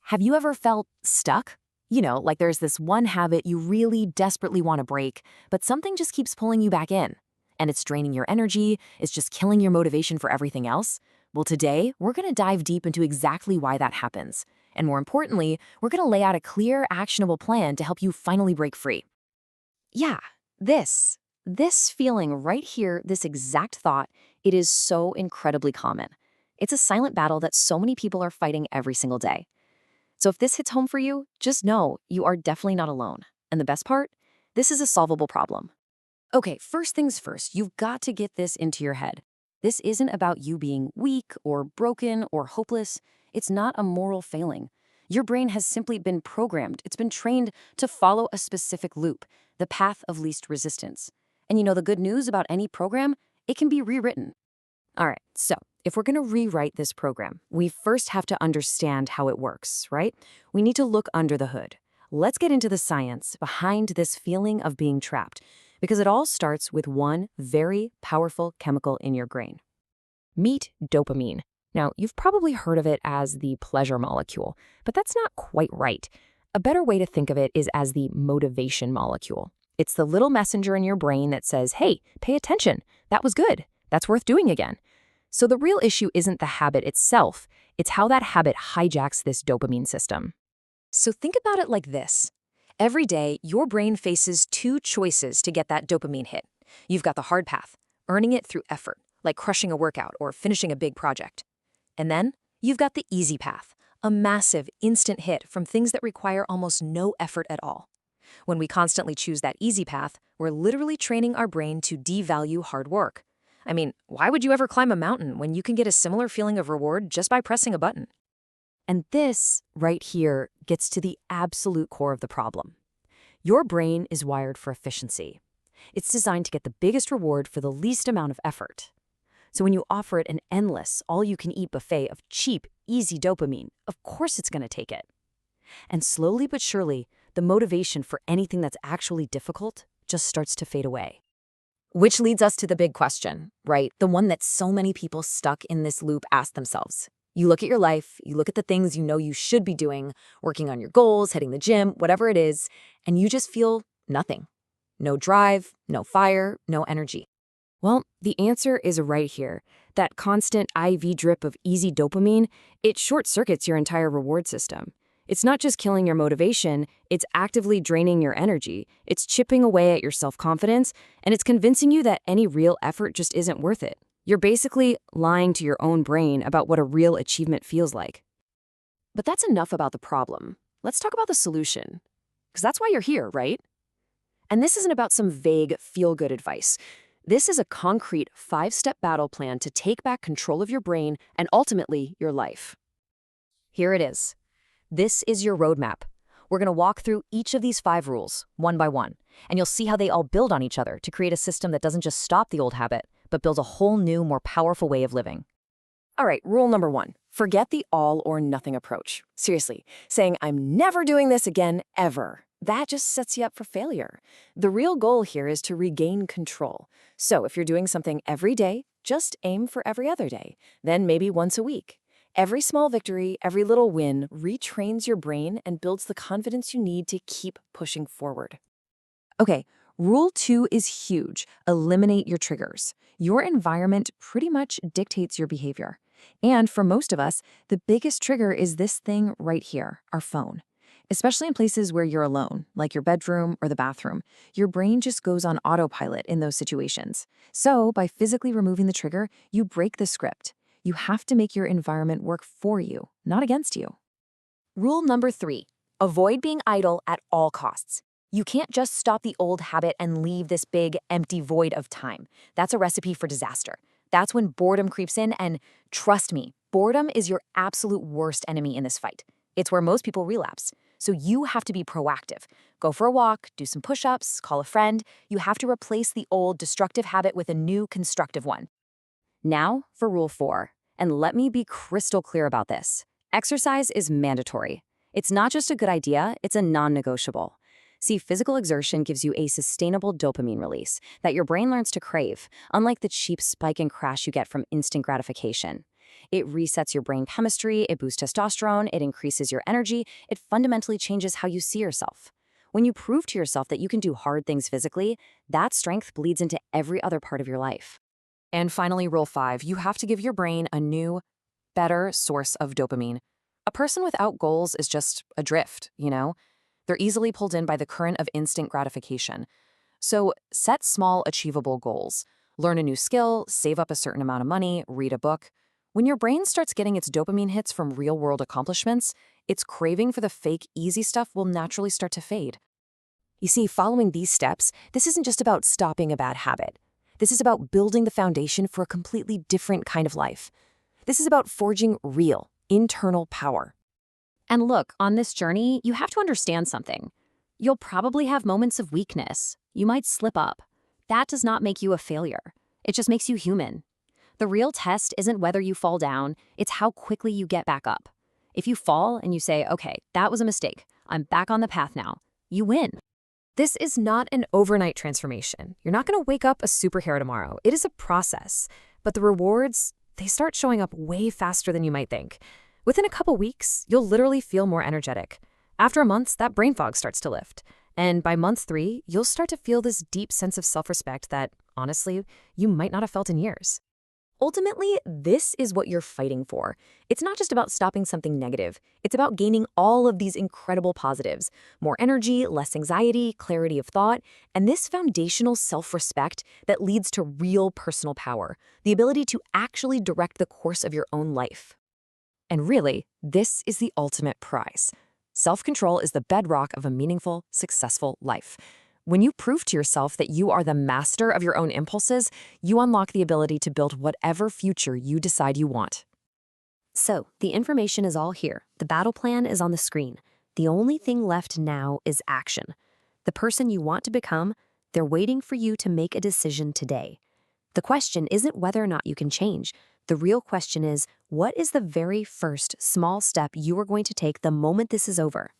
Have you ever felt stuck? Like there's this one habit you really desperately want to break, but something just keeps pulling you back in. And it's draining your energy, it's just killing your motivation for everything else. Well, today, we're going to dive deep into exactly why that happens. And more importantly, we're going to lay out a clear, actionable plan to help you finally break free. Yeah, this feeling right here, this exact thought, it is so incredibly common. It's a silent battle that so many people are fighting every single day. So if this hits home for you, just know you are definitely not alone. And the best part? This is a solvable problem. Okay, first things first, you've got to get this into your head. This isn't about you being weak or broken or hopeless. It's not a moral failing. Your brain has simply been programmed. It's been trained to follow a specific loop, the path of least resistance. And the good news about any program? It can be rewritten. All right, so if we're going to rewrite this program, we first have to understand how it works, right? We need to look under the hood. Let's get into the science behind this feeling of being trapped, because it all starts with one very powerful chemical in your brain. Meet dopamine. Now, you've probably heard of it as the pleasure molecule, but that's not quite right. A better way to think of it is as the motivation molecule. It's the little messenger in your brain that says, hey, pay attention. That was good. That's worth doing again. So the real issue isn't the habit itself, it's how that habit hijacks this dopamine system. So think about it like this. Every day, your brain faces two choices to get that dopamine hit. You've got the hard path, earning it through effort, like crushing a workout or finishing a big project. And then, you've got the easy path, a massive, instant hit from things that require almost no effort at all. When we constantly choose that easy path, we're literally training our brain to devalue hard work. I mean, why would you ever climb a mountain when you can get a similar feeling of reward just by pressing a button? And this, right here, gets to the absolute core of the problem. Your brain is wired for efficiency. It's designed to get the biggest reward for the least amount of effort. So when you offer it an endless, all-you-can-eat buffet of cheap, easy dopamine, of course it's going to take it. And slowly but surely, the motivation for anything that's actually difficult just starts to fade away. Which leads us to the big question, right? The one that so many people stuck in this loop ask themselves. You look at your life, you look at the things you know you should be doing, working on your goals, hitting the gym, whatever it is, and you just feel nothing. No drive, no fire, no energy. Well, the answer is right here. That constant IV drip of easy dopamine, it short-circuits your entire reward system. It's not just killing your motivation, it's actively draining your energy, it's chipping away at your self-confidence, and it's convincing you that any real effort just isn't worth it. You're basically lying to your own brain about what a real achievement feels like. But that's enough about the problem. Let's talk about the solution. Because that's why you're here, right? And this isn't about some vague, feel-good advice. This is a concrete 5-step battle plan to take back control of your brain and ultimately your life. Here it is. This is your roadmap. We're going to walk through each of these 5 rules, one by one, and you'll see how they all build on each other to create a system that doesn't just stop the old habit, but builds a whole new, more powerful way of living. All right, rule number 1, forget the all or nothing approach. Seriously, saying I'm never doing this again, ever. That just sets you up for failure. The real goal here is to regain control. So if you're doing something every day, just aim for every other day, then maybe once a week. Every small victory, every little win retrains your brain and builds the confidence you need to keep pushing forward. Okay, rule 2 is huge. Eliminate your triggers. Your environment pretty much dictates your behavior. And for most of us, the biggest trigger is this thing right here, our phone. Especially in places where you're alone, like your bedroom or the bathroom, your brain just goes on autopilot in those situations. So by physically removing the trigger, you break the script. You have to make your environment work for you, not against you. Rule number 3, avoid being idle at all costs. You can't just stop the old habit and leave this big, empty void of time. That's a recipe for disaster. That's when boredom creeps in, and trust me, boredom is your absolute worst enemy in this fight. It's where most people relapse. So you have to be proactive. Go for a walk, do some push-ups, call a friend. You have to replace the old destructive habit with a new constructive one. Now for rule 4, and let me be crystal clear about this. Exercise is mandatory. It's not just a good idea, it's a non-negotiable. See, physical exertion gives you a sustainable dopamine release that your brain learns to crave, unlike the cheap spike and crash you get from instant gratification. It resets your brain chemistry, it boosts testosterone, it increases your energy, it fundamentally changes how you see yourself. When you prove to yourself that you can do hard things physically, that strength bleeds into every other part of your life. And finally, rule 5, you have to give your brain a new, better source of dopamine. A person without goals is just adrift, you know? They're easily pulled in by the current of instant gratification. So set small, achievable goals. Learn a new skill, save up a certain amount of money, read a book. When your brain starts getting its dopamine hits from real-world accomplishments, its craving for the fake, easy stuff will naturally start to fade. You see, following these steps, this isn't just about stopping a bad habit. This is about building the foundation for a completely different kind of life. This is about forging real, internal power. And look, on this journey, you have to understand something. You'll probably have moments of weakness. You might slip up. That does not make you a failure. It just makes you human. The real test isn't whether you fall down, it's how quickly you get back up. If you fall and you say, okay, that was a mistake, I'm back on the path now, you win. This is not an overnight transformation. You're not going to wake up a superhero tomorrow. It is a process. But the rewards, they start showing up way faster than you might think. Within a couple weeks, you'll literally feel more energetic. After a month, that brain fog starts to lift. And by month 3, you'll start to feel this deep sense of self-respect that, honestly, you might not have felt in years. Ultimately, this is what you're fighting for. It's not just about stopping something negative. It's about gaining all of these incredible positives. More energy, less anxiety, clarity of thought, and this foundational self-respect that leads to real personal power, the ability to actually direct the course of your own life. And really, this is the ultimate prize. Self-control is the bedrock of a meaningful, successful life. When you prove to yourself that you are the master of your own impulses, you unlock the ability to build whatever future you decide you want. So, the information is all here. The battle plan is on the screen. The only thing left now is action. The person you want to become, they're waiting for you to make a decision today. The question isn't whether or not you can change. The real question is, what is the very first small step you are going to take the moment this is over?